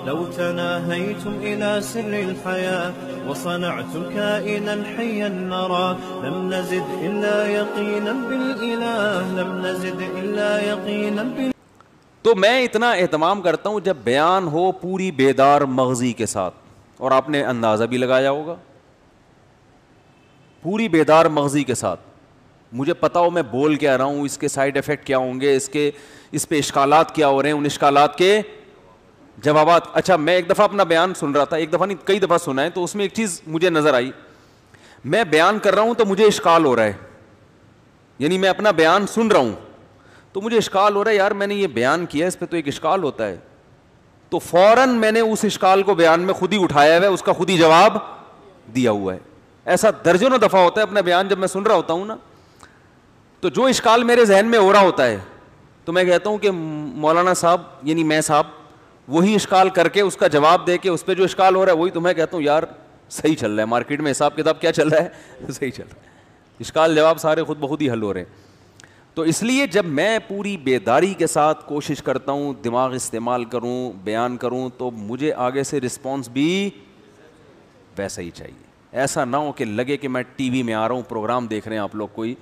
لو تناهيتم إلى سر الحياة وصنعتم كائنا حيا نرى لم نزد إلا يقينا بالإله لم نزد إلا يقينا بالإله. تو میں اتنا اہتمام کرتا ہوں جب بیان ہو پوری بیدار مغزی کے ساتھ, اور آپ نے اندازہ بھی لگایا ہوگا, پوری بیدار مغزی کے ساتھ مجھے پتا ہو میں بول کیا رہا ہوں, اس کے سائیڈ افیکٹ کیا ہوں گے, اس پہ اشکالات کیا ہو رہے ہیں, ان اشکالات کے جوابات. اچھا میں ایک دفعہ اپنا بیان سن رہا تھا, ایک دفعہ نہیں کئی دفعہ سنا ہے, تو اس میں ایک چیز مجھے نظر آئی. میں بیان کر رہا ہوں تو مجھے اشکال ہو رہا ہے, یعنی میں اپنا بیان سن رہا ہوں تو مجھے اشکال ہو رہا ہے, یار میں نے یہ بیان کیا اس پہ تو ایک اشکال ہوتا ہے, تو فوراً میں نے اس اشکال کو بیان میں خود ہی اٹھایا ہوا ہے, اس کا خود ہی جواب دیا ہوا ہے. ایسا درجنوں دفعہ ہوتا ہے اپنا بیان جب میں سن رہا ہوتا ہوں نا, تو جو اشکال میرے ذہن میں ہو رہا ہوتا ہے تو میں کہتا ہوں کہ مولانا صاحب یعنی میں صاحب وہی اشکال کر کے اس کا جواب دے کے اس پہ جو اشکال ہو رہا ہے وہی تو میں کہتا ہوں یار صحیح چل رہا ہے, مارکیٹ میں حساب کتاب کیا چل رہا ہے, صحیح چل رہا ہے, اشکال جواب سارے خود بخود ہی حل ہو رہے ہیں. تو اس لیے جب میں پوری بیداری کے ساتھ کوشش کرتا ہوں دماغ استعمال کروں, بیان کروں, تو مجھے آگے سے رسپانس بھی ویسا ہی چاہیے. ایسا نہ ہو کہ لگے کہ میں ٹی وی میں آ رہا ہوں, پروگرام دیکھ رہے ہیں آپ لوگ کوئی,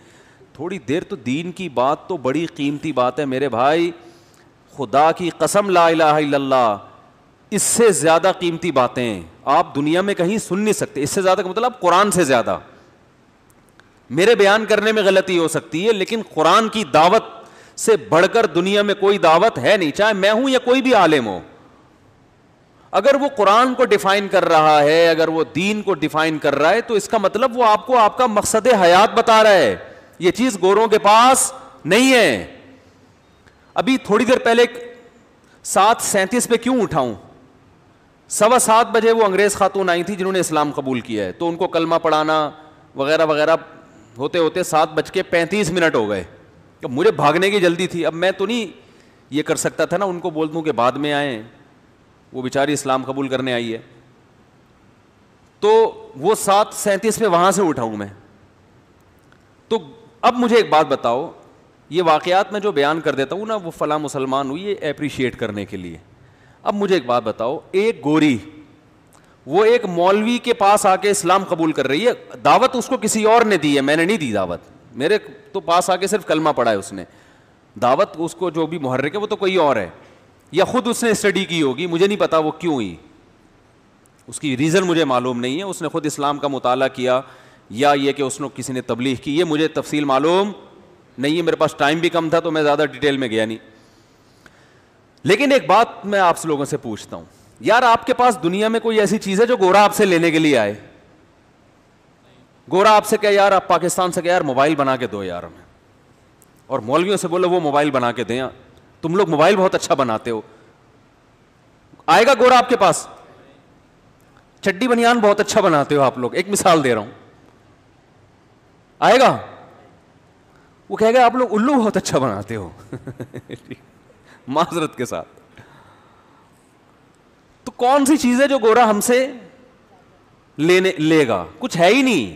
تھوڑی دیر تو دین کی بات تو بڑی قیمتی بات ہے میرے بھائی, خدا کی قسم لا الہ الا اللہ, اس سے زیادہ قیمتی باتیں آپ دنیا میں کہیں سن نہیں سکتے. اس سے زیادہ کا مطلب قرآن سے زیادہ. میرے بیان کرنے میں غلطی ہو سکتی ہے لیکن قرآن کی دعوت سے بڑھ کر دنیا میں کوئی دعوت ہے نہیں, چاہے میں ہوں یا کوئی بھی عالم ہو. اگر وہ قرآن کو ڈیفائن کر رہا ہے, اگر وہ دین کو ڈیفائن کر رہا ہے, تو اس کا مطلب وہ آپ کو آپ کا مقصد حیات بتا رہا ہے. یہ چیز گوروں کے پاس نہیں ہے. ابھی تھوڑی دیر پہلے 7:37 پہ کیوں اٹھاؤں, 7:15 بجے وہ انگریز خاتون آئی تھی جنہوں نے اسلام قبول کیا ہے, تو ان کو کلمہ پڑھانا وغیرہ وغیرہ ہوتے ہوتے 7:35 ہو گئے. اب مجھے بھاگنے کی جلدی تھی, اب میں تو نہیں یہ کر سکتا تھا نا ان کو بول دوں کہ بعد میں آئیں, وہ بیچاری اسلام قبول کرنے آئی ہے. تو وہ 7:37 پہ وہاں سے اٹھاؤں میں. تو اب مجھے ایک بات بتاؤ, یہ واقعات میں جو بیان کر دیتا ہوں نا, وہ فلاں مسلمان ہوئی ہے اپریشیٹ کرنے کے لیے. اب مجھے ایک بات بتاؤ, ایک گوری وہ ایک مولوی کے پاس آ کے اسلام قبول کر رہی ہے, دعوت اس کو کسی اور نے دی ہے, میں نے نہیں دی دعوت, میرے تو پاس آ کے صرف کلمہ پڑھا ہے اس نے, دعوت اس کو جو بھی محرک ہے وہ تو کوئی اور ہے, یا خود اس نے اسٹڈی کی ہوگی, مجھے نہیں پتا وہ کیوں ہوئی, اس کی ریزن مجھے معلوم نہیں ہے, اس نے خود اسلام کا مطالعہ کیا یا یہ کہ اس نے کسی نے تبلیغ کی, یہ مجھے تفصیل معلوم نہیں ہے, میرے پاس ٹائم بھی کم تھا تو میں زیادہ ڈیٹیل میں گیا نہیں. لیکن ایک بات میں آپ لوگوں سے پوچھتا ہوں, یار آپ کے پاس دنیا میں کوئی ایسی چیز ہے جو گورا آپ سے لینے کے لیے آئے؟ گورا آپ سے کہے یار, آپ پاکستان سے کہے یار موبائل بنا کے دو یار ہمیں, اور مولویوں سے بولو وہ موبائل بنا کے دیں, تم لوگ موبائل بہت اچھا بناتے ہو, آئے گا گورا آپ کے پاس؟ چڈی بنیان بہت اچھا بناتے ہو آپ لوگ, ایک مثال دے رہا ہوں, آئے گا؟ وہ کہے گا آپ لوگ الو بہت اچھا بناتے ہو معذرت کے ساتھ. تو کون سی چیز ہے جو گورا ہم سے لے گا؟ کچھ ہے ہی نہیں.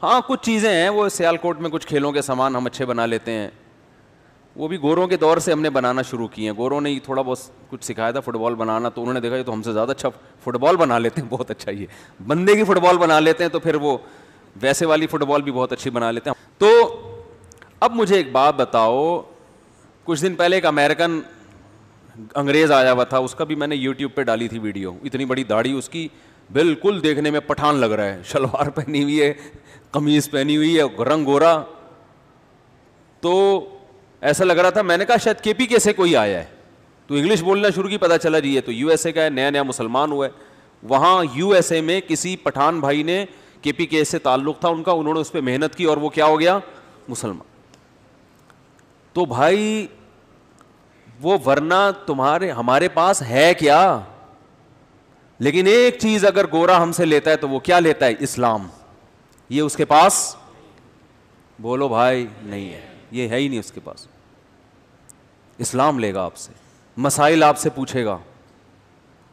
ہاں کچھ چیزیں ہیں, وہ سیالکوٹ میں کچھ کھیلوں کے سامان ہم اچھے بنا لیتے ہیں, وہ بھی گوروں کے دور سے ہم نے بنانا شروع کیے ہیں. گوروں نے تھوڑا بہت کچھ سکھایا تھا فٹ بال بنانا, تو انہوں نے دیکھا یہ تو ہم سے زیادہ اچھا فٹ بال بنا لیتے ہیں, بہت اچھا, یہ بندے کی فٹ بال بنا لیتے ہیں, تو پھر وہ ویسے والی فٹ بال بھی بہت اچھی بنا لیتے ہیں. تو اب مجھے ایک بات بتاؤ, کچھ دن پہلے ایک امریکن انگریز آیا ہوا تھا, اس کا بھی میں نے یوٹیوب پہ ڈالی تھی ویڈیو, اتنی بڑی داڑھی اس کی, بالکل دیکھنے میں پٹھان لگ رہا ہے, شلوار پہنی ہوئی ہے, قمیض پہنی ہوئی ہے, رنگ گورا, تو ایسا لگ رہا تھا, میں نے کہا شاید کے پی کے سے کوئی آیا ہے, تو انگلش بولنا شروع کی, پتہ چلا جی یہ تو یو ایس اے کا ہے, نیا نیا مسلمان ہوا ہے. وہاں یو ایس اے میں کسی پٹھان بھائی نے کے پی کے سے تعلق تھا ان کا, انہوں نے اس پہ محنت کی اور وہ کیا ہو گیا, مسلمان. تو بھائی وہ ورنہ ہمارے پاس ہے کیا؟ لیکن ایک چیز اگر گورا ہم سے لیتا ہے تو وہ کیا لیتا ہے؟ اسلام. یہ اس کے پاس, بولو بھائی, نہیں ہے, یہ ہے ہی نہیں اس کے پاس. اسلام لے گا آپ سے, مسائل آپ سے پوچھے گا.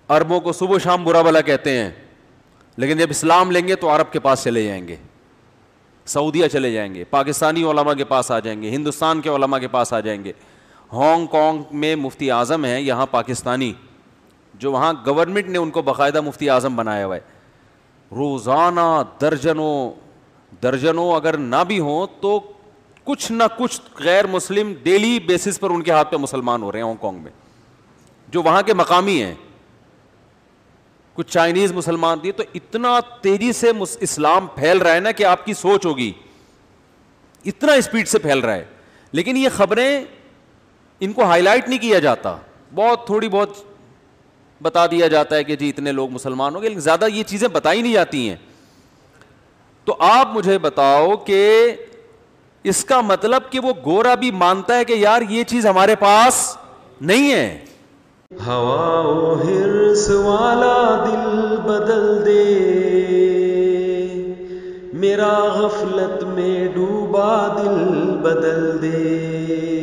عربوں کو صبح شام برا بھلا کہتے ہیں, لیکن جب اسلام لیں گے تو عرب کے پاس چلے جائیں گے, سعودیہ چلے جائیں گے, پاکستانی علماء کے پاس آ جائیں گے, ہندوستان کے علماء کے پاس آ جائیں گے. ہانگ کانگ میں مفتی اعظم ہیں, یہاں پاکستانی جو وہاں گورنمنٹ نے ان کو باقاعدہ مفتی اعظم بنایا ہوا ہے. روزانہ درجنوں اگر نہ بھی ہوں تو کچھ نہ کچھ غیر مسلم ڈیلی بیسس پر ان کے ہاتھ پہ مسلمان ہو رہے ہیں ہانگ کانگ میں, جو وہاں کے مقامی ہیں. کچھ چائنیز مسلمان دیے. تو اتنا تیزی سے اسلام پھیل رہا ہے نا کہ آپ کی سوچ ہوگی, اتنا اسپیڈ سے پھیل رہا ہے. لیکن یہ خبریں ان کو ہائی لائٹ نہیں کیا جاتا, بہت تھوڑی بہت بتا دیا جاتا ہے کہ جی اتنے لوگ مسلمان ہو گئے, لیکن زیادہ یہ چیزیں بتائی نہیں جاتی ہیں. تو آپ مجھے بتاؤ کہ اس کا مطلب کہ وہ گورا بھی مانتا ہے کہ یار یہ چیز ہمارے پاس نہیں ہے. ہوا و حرص والا دل بدل دے, میرا غفلت میں ڈوبا دل بدل دے.